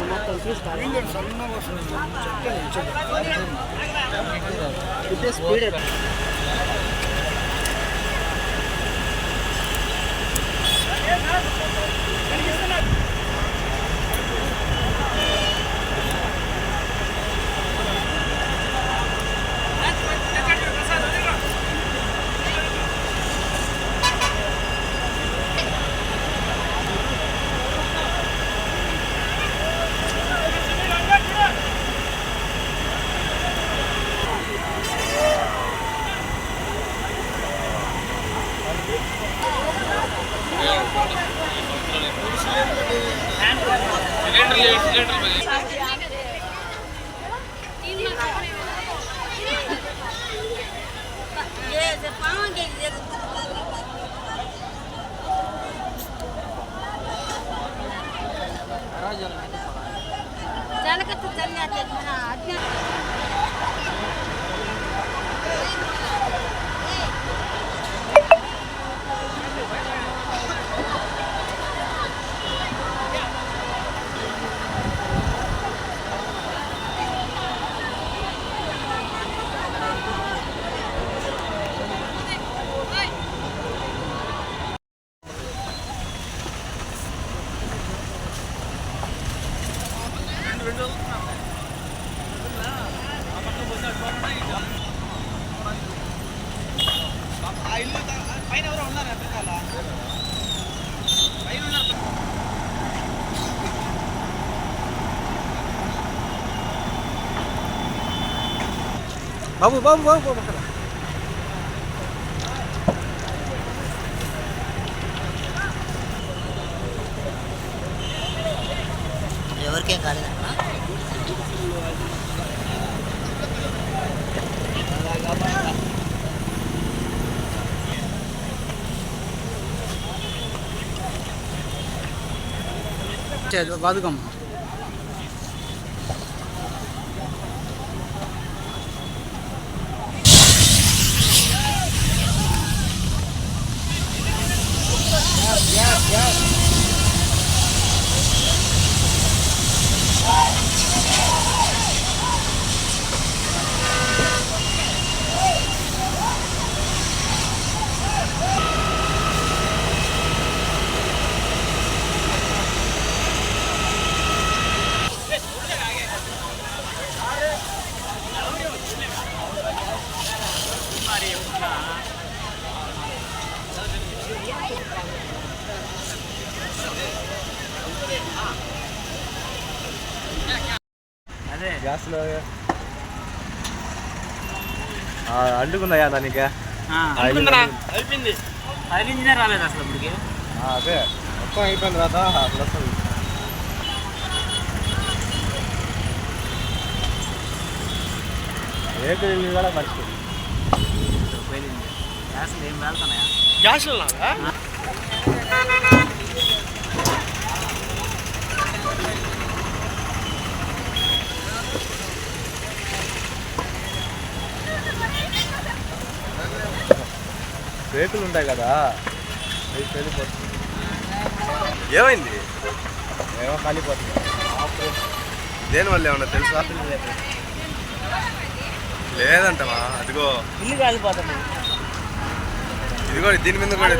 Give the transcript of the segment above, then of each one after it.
మొత్తం తీసుకోవాలి స్పీడ్ బాబు బాబు బాబు బాబు అక్కడ ఎవరికేం కాలేదు బతుకమ్మ గ్యాస్లో అంటుకుందా దానికి అయిపోయింది రాలేదు అసలు ఇప్పటికి అదే మొత్తం అయిపోయింది రాదా అసలు వస్తుంది రేపు కూడా మర్చిపోయింది గ్యాస్లు ఏం వెళ్తున్నాయా గ్యాస్లు రేకులు ఉంటాయి కదా అవి వెళ్ళిపోతుంది ఏమైంది ఏమో కాలిపోతుంది దేనివల్ల ఏమన్నా తెలుసా లేదంటమా అదిగో ఇల్లు కాలిపోతుంది ఇదిగో దీని మీద కూడా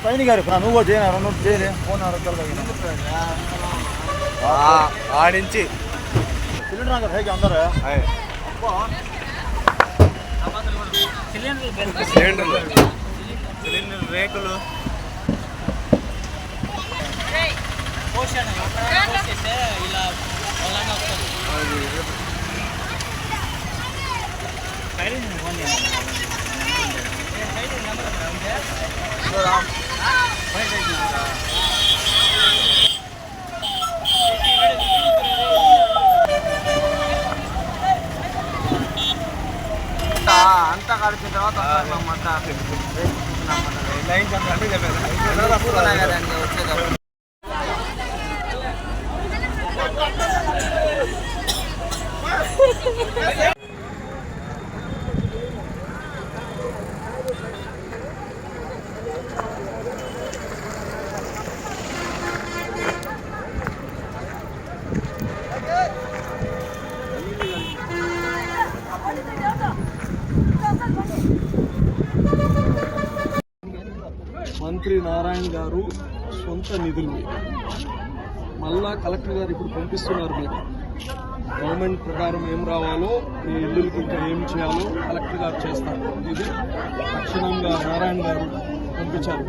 పైన గారు నువ్వు కూడా చేయను నువ్వు చేయలే ఫోన్ ఆడించి సిలిండర్ హేకి అందరూ సిలిండర్ రేకులు ఇలా అంతా కలిపిన తర్వాత వచ్చేది నారాయణ గారు సొంత నిధులు మళ్ళా కలెక్టర్ గారు ఇప్పుడు పంపిస్తున్నారు. మీకు గవర్నమెంట్ ప్రకారం ఏం రావాలో ఈ ఇల్లులకి ఇంకా ఏం చేయాలో కలెక్టర్ గారు చేస్తారు. ఇది తక్షణంగా నారాయణ గారు పంపించారు.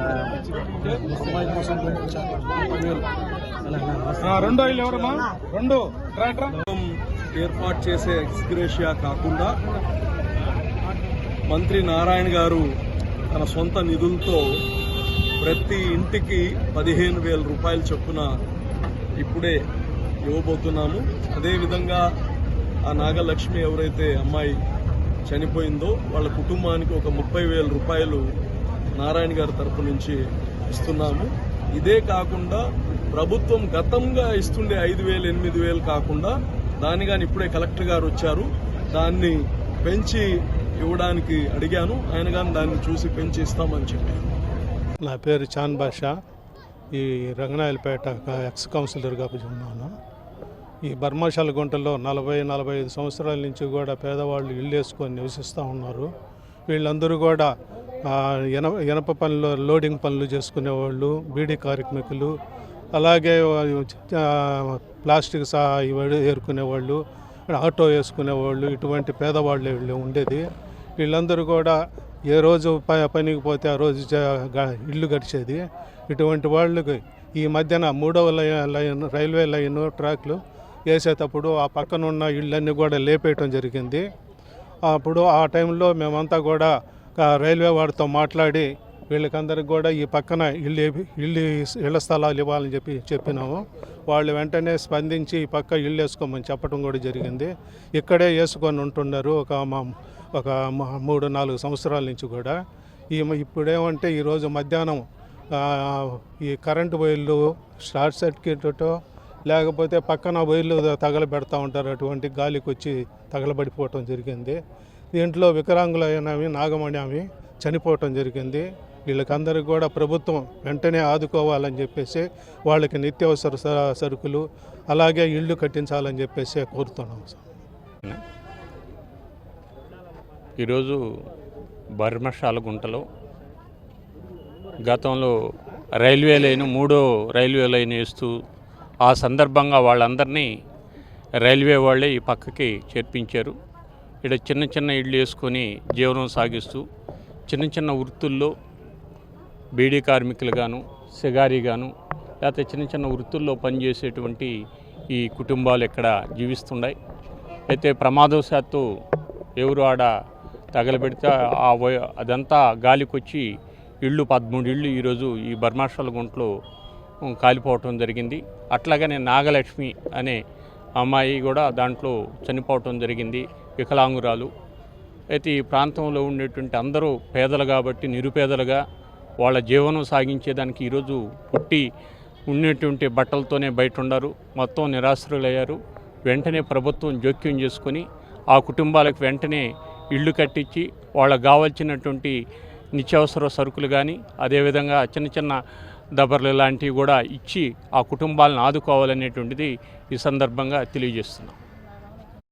అమ్మాయి కోసం పంపించారు. రెండో ఇల్లు ఎవరమ్మా? రెండు ఏర్పాటు చేసే ఎక్స్గ్రేషియా కాకుండా మంత్రి నారాయణ గారు తన సొంత నిధులతో ప్రతి ఇంటికి 15,000 రూపాయలు చొప్పున ఇప్పుడే ఇవ్వబోతున్నాము. అదేవిధంగా ఆ నాగలక్ష్మి ఎవరైతే అమ్మాయి చనిపోయిందో వాళ్ళ కుటుంబానికి ఒక 30,000 రూపాయలు నారాయణ గారి తరపు నుంచి ఇస్తున్నాము. ఇదే కాకుండా ప్రభుత్వం గతంగా ఇస్తుండే 5,000, 8,000 కాకుండా దాన్ని కానీ ఇప్పుడే కలెక్టర్ గారు వచ్చారు, దాన్ని పెంచి ఇవ్వడానికి అడిగాను. ఆయన కానీ దాన్ని చూసి పెంచి ఇస్తామని చెప్పారు. నా పేరు చాన్ బాషా. ఈ రంగనాయలపేట ఎక్స్ కౌన్సిలర్గా ఉన్నాను. ఈ బర్మాశాల గుంటలో 40-45 సంవత్సరాల నుంచి కూడా పేదవాళ్ళు ఇల్లు వేసుకొని నివసిస్తూ ఉన్నారు. వీళ్ళందరూ కూడా ఇనప పనులు, లోడింగ్ పనులు చేసుకునేవాళ్ళు, బీడీ కార్మికులు, అలాగే ప్లాస్టిక్ ఏరుకునేవాళ్ళు, ఆటో వేసుకునేవాళ్ళు, ఇటువంటి పేదవాళ్ళు వీళ్ళు ఉండేది. వీళ్ళందరూ కూడా ఏ రోజు పనికి పోతే ఆ రోజు ఇల్లు గడిచేది. ఇటువంటి వాళ్ళకి ఈ మధ్యన 3వ లైన్ రైల్వే లైన్ ట్రాక్లు వేసేటప్పుడు ఆ పక్కన ఉన్న ఇళ్ళన్నీ కూడా లేపేయటం జరిగింది. అప్పుడు ఆ టైంలో మేమంతా కూడా రైల్వే వారితో మాట్లాడి వీళ్ళకందరికి కూడా ఈ పక్కన ఇళ్ళ స్థలాలు ఇవ్వాలని చెప్పినాము. వాళ్ళు వెంటనే స్పందించి ఈ పక్క ఇల్లు వేసుకోమని చెప్పడం కూడా జరిగింది. ఇక్కడే వేసుకొని ఉంటున్నారు ఒక 3-4 సంవత్సరాల నుంచి కూడా. ఇప్పుడేమంటే ఈరోజు మధ్యాహ్నం ఈ కరెంటు వైర్లు షార్ట్ సర్క్యూట్తో లేకపోతే పక్కన వైర్లు తగలబెడతా ఉంటారు, అటువంటి గాలికి వచ్చి తగలబడిపోవటం జరిగింది. దీంట్లో వికలాంగులైనవి నాగమణి ఆమె చనిపోవటం జరిగింది. వీళ్ళకందరికీ కూడా ప్రభుత్వం వెంటనే ఆదుకోవాలని చెప్పేసి వాళ్ళకి నిత్యావసర సరుకులు అలాగే ఇళ్ళు కట్టించాలని చెప్పేసి కోరుతున్నాం. ఈరోజు బర్మశాల గుంటలో గతంలో రైల్వే లైన్ 3వ రైల్వే లైన్ వేస్తూ ఆ సందర్భంగా వాళ్ళందరినీ రైల్వే వాళ్ళే ఈ పక్కకి చేర్పించారు. ఇక్కడ చిన్న చిన్న ఇళ్ళు వేసుకొని జీవనం సాగిస్తూ చిన్న చిన్న వృత్తుల్లో బీడీ కార్మికులుగాను, సిగారీగాను, లేకపోతే చిన్న చిన్న వృత్తుల్లో పనిచేసేటువంటి ఈ కుటుంబాలు ఇక్కడ జీవిస్తున్నాయి. అయితే ప్రమాదవశాత్తు ఎవరు ఆడ తగలబెడితే అదంతా గాలికొచ్చి 13 ఇళ్ళు ఈరోజు ఈ బర్మాశాల గుంటలో కాలిపోవటం జరిగింది. అట్లాగనే నాగలక్ష్మి అనే అమ్మాయి కూడా దాంట్లో చనిపోవటం జరిగింది, వికలాంగురాలు. అయితే ఈ ప్రాంతంలో ఉండేటువంటి అందరూ పేదలు కాబట్టి నిరుపేదలుగా వాళ్ళ జీవనం సాగించేదానికి ఈరోజు పుట్టి ఉన్నటువంటి బట్టలతోనే బయట ఉన్నారు, మొత్తం నిరాశ్రులయ్యారు. వెంటనే ప్రభుత్వం జోక్యం చేసుకొని ఆ కుటుంబాలకు వెంటనే ఇళ్ళు కట్టించి వాళ్ళకు కావాల్సినటువంటి నిత్యావసర సరుకులు కానీ అదేవిధంగా చిన్న చిన్న దబర్లు లాంటివి కూడా ఇచ్చి ఆ కుటుంబాలను ఆదుకోవాలనేటువంటిది ఈ సందర్భంగా తెలియజేస్తున్నాం.